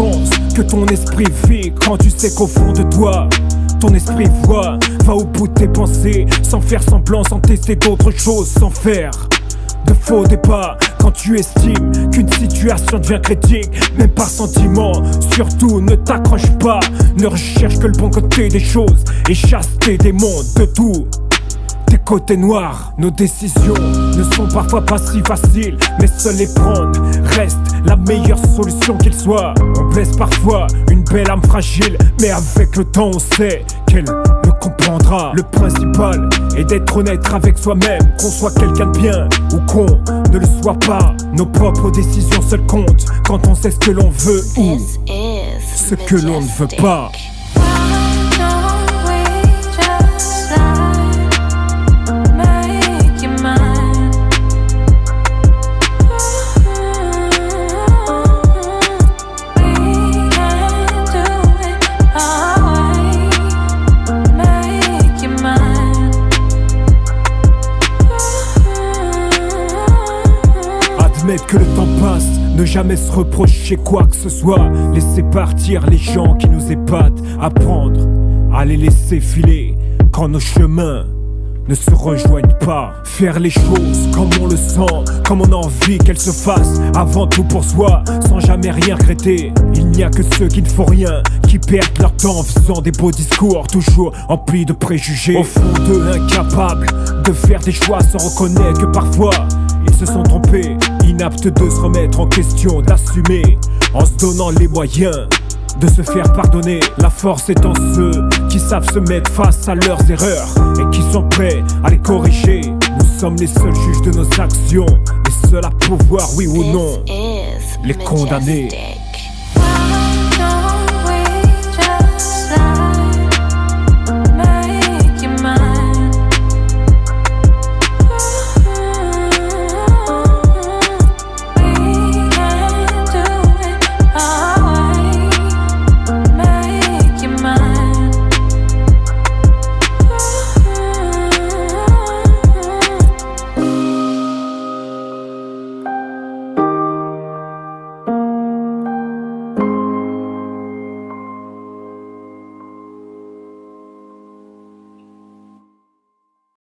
pense que ton esprit vit quand tu sais qu'au fond de toi ton esprit voit, va au bout de tes pensées, sans faire semblant, sans tester d'autres choses, sans faire de faux débats. Quand tu estimes qu'une situation devient critique, même par sentiment, surtout ne t'accroche pas. Ne recherche que le bon côté des choses et chasse tes démons de tout. Tes côtés noirs, nos décisions ne sont parfois pas si faciles, mais seul les prendre reste la meilleure solution qu'il soit. On blesse parfois une belle âme fragile, mais avec le temps on sait qu'elle le comprendra. Le principal est d'être honnête avec soi-même, qu'on soit quelqu'un de bien ou qu'on ne le soit pas. Nos propres décisions seules comptent quand on sait ce que l'on veut ou ce que l'on ne veut pas. Admettre que le temps passe, ne jamais se reprocher quoi que ce soit. Laisser partir les gens qui nous épatent, apprendre à les laisser filer quand nos chemins ne se rejoignent pas. Faire les choses comme on le sent, comme on a envie qu'elles se fassent, avant tout pour soi, sans jamais rien regretter. Il n'y a que ceux qui ne font rien, qui perdent leur temps en faisant des beaux discours, toujours emplis de préjugés. Au fond d'eux, incapables de faire des choix, sans reconnaître que parfois ils se sont trompés, inaptes de se remettre en question, d'assumer en se donnant les moyens de se faire pardonner. La force est en ceux qui savent se mettre face à leurs erreurs et qui sont prêts à les corriger. Nous sommes les seuls juges de nos actions, les seuls à pouvoir, oui ou non, les condamner.